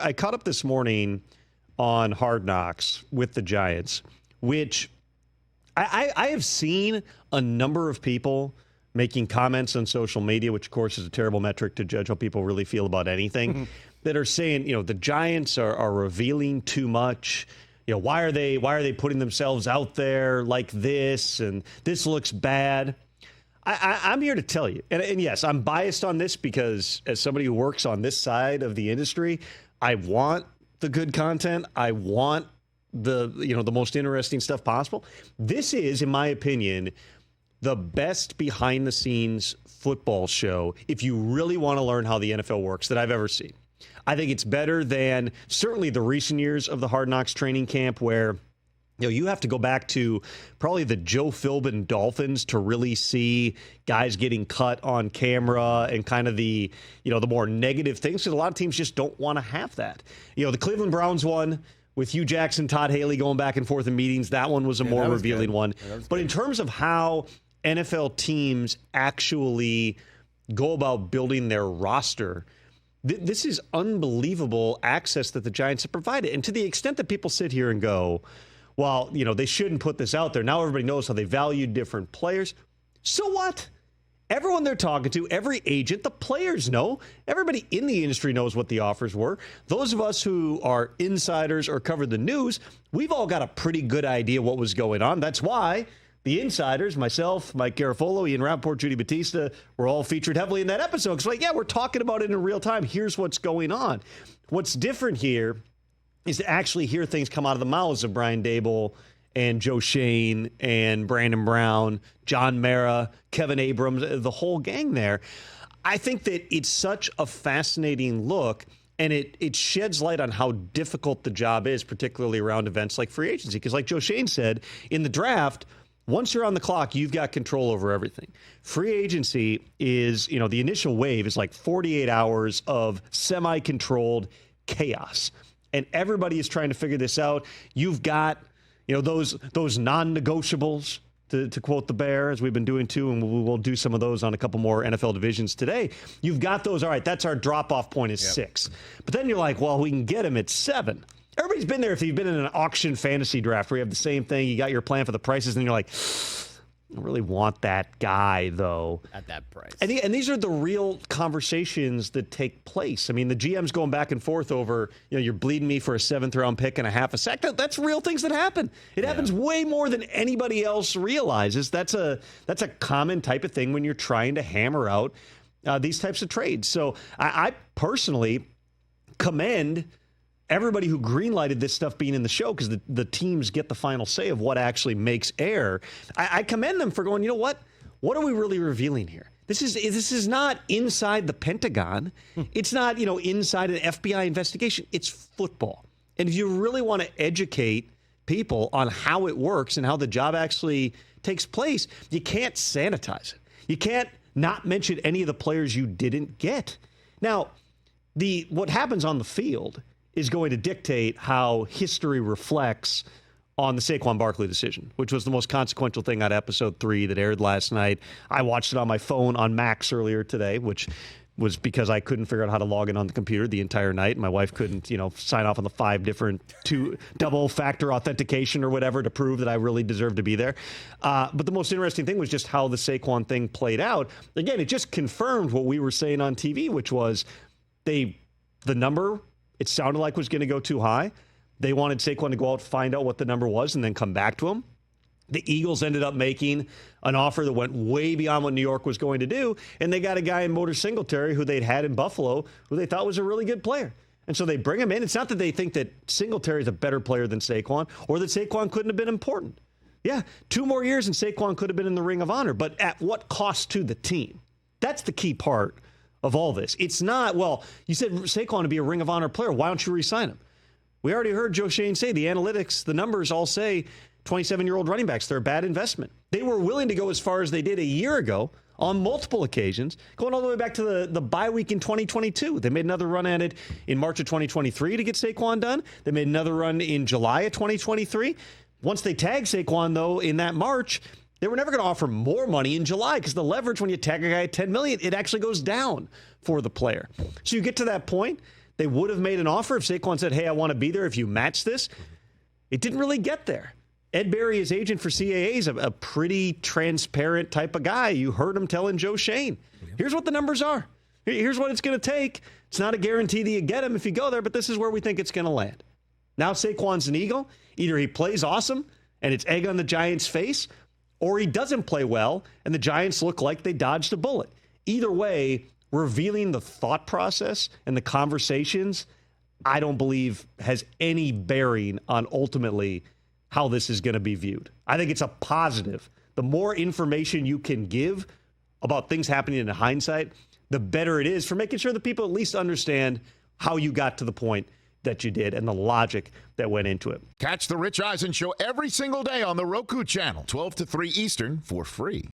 I caught up this morning on Hard Knocks with the Giants, which I have seen a number of people making comments on social media, which, of course, is a terrible metric to judge how people really feel about anything, that are saying, the Giants are revealing too much. Why are they putting themselves out there like this? And this looks bad. I'm here to tell you, and yes, I'm biased on this because as somebody who works on this side of the industry, I want the good content. I want the most interesting stuff possible. This is, in my opinion, the best behind the scenes football show if you really want to learn how the NFL works that I've ever seen. I think it's better than certainly the recent years of the Hard Knocks training camp where you have to go back to probably the Joe Philbin Dolphins to really see guys getting cut on camera and kind of the more negative things, because a lot of teams just don't want to have that. The Cleveland Browns one with Hugh Jackson, Todd Haley going back and forth in meetings, that one was a more revealing one. But in terms of how NFL teams actually go about building their roster, this is unbelievable access that the Giants have provided. And to the extent that people sit here and go, well, they shouldn't put this out there. Now everybody knows how they value different players. So what? Everyone they're talking to, every agent, the players know. Everybody in the industry knows what the offers were. Those of us who are insiders or cover the news, we've all got a pretty good idea what was going on. That's why the insiders, myself, Mike Garafolo, Ian Rappaport, Judy Batista, were all featured heavily in that episode. Because, we're talking about it in real time. Here's what's going on. What's different here is to actually hear things come out of the mouths of Brian Daboll and Joe Shane and Brandon Brown, John Mara, Kevin Abrams, the whole gang there. I think that it's such a fascinating look, and it sheds light on how difficult the job is, particularly around events like free agency. Because like Joe Shane said, in the draft, once you're on the clock, you've got control over everything. Free agency is, the initial wave is like 48 hours of semi-controlled chaos. And everybody is trying to figure this out. You've got, those non-negotiables, to quote the Bear, as we've been doing too, and we'll do some of those on a couple more NFL divisions today. You've got those, all right, that's our drop-off point is 6. But then you're like, well, we can get him at 7. Everybody's been there if you've been in an auction fantasy draft where you have the same thing, you got your plan for the prices, and you're like, I don't really want that guy, though. At that price. And these are the real conversations that take place. I mean, the GM's going back and forth over, you're bleeding me for a 7th-round pick and a half a sack. That's real things that happen. It happens way more than anybody else realizes. That's a common type of thing when you're trying to hammer out these types of trades. So I personally commend everybody who greenlighted this stuff being in the show, because the teams get the final say of what actually makes air. I commend them for going, what are we really revealing here? This is not inside the Pentagon. It's not, inside an FBI investigation. It's football. And if you really want to educate people on how it works and how the job actually takes place, you can't sanitize it. You can't not mention any of the players you didn't get. Now, what happens on the field is going to dictate how history reflects on the Saquon Barkley decision, which was the most consequential thing on episode 3 that aired last night. I watched it on my phone on Max earlier today, which was because I couldn't figure out how to log in on the computer the entire night. My wife couldn't, sign off on the 5 different double factor authentication or whatever to prove that I really deserved to be there. But the most interesting thing was just how the Saquon thing played out. Again, it just confirmed what we were saying on TV, which was the number, it sounded like, was going to go too high. They wanted Saquon to go out, find out what the number was, and then come back to him. The Eagles ended up making an offer that went way beyond what New York was going to do, and they got a guy in Motor Singletary who they'd had in Buffalo who they thought was a really good player. And so they bring him in. It's not that they think that Singletary is a better player than Saquon or that Saquon couldn't have been important. Yeah, 2 more years and Saquon could have been in the Ring of Honor, but at what cost to the team? That's the key part of all this. It's not, well, you said Saquon to be a Ring of Honor player. Why don't you re-sign him? We already heard Joe Shane say the analytics, the numbers all say 27-year-old running backs, they're a bad investment. They were willing to go as far as they did a year ago on multiple occasions, going all the way back to the bye week in 2022. They made another run at it in March of 2023 to get Saquon done. They made another run in July of 2023. Once they tagged Saquon, though, in that March, they were never going to offer more money in July because the leverage when you tag a guy at $10 million, it actually goes down for the player. So you get to that point. they would have made an offer if Saquon said, hey, I want to be there if you match this. It didn't really get there. Ed Berry, his agent for CAA, is a pretty transparent type of guy. You heard him telling Joe Shane, here's what the numbers are. Here's what it's going to take. It's not a guarantee that you get him if you go there, but this is where we think it's going to land. Now Saquon's an Eagle. Either he plays awesome and it's egg on the Giants' face, or he doesn't play well and the Giants look like they dodged a bullet. Either way, revealing the thought process and the conversations, I don't believe has any bearing on ultimately how this is going to be viewed. I think it's a positive. The more information you can give about things happening in hindsight, the better it is for making sure that people at least understand how you got to the point that you did and the logic that went into it. Catch the Rich Eisen Show every single day on the Roku channel, 12 to 3 Eastern, for free.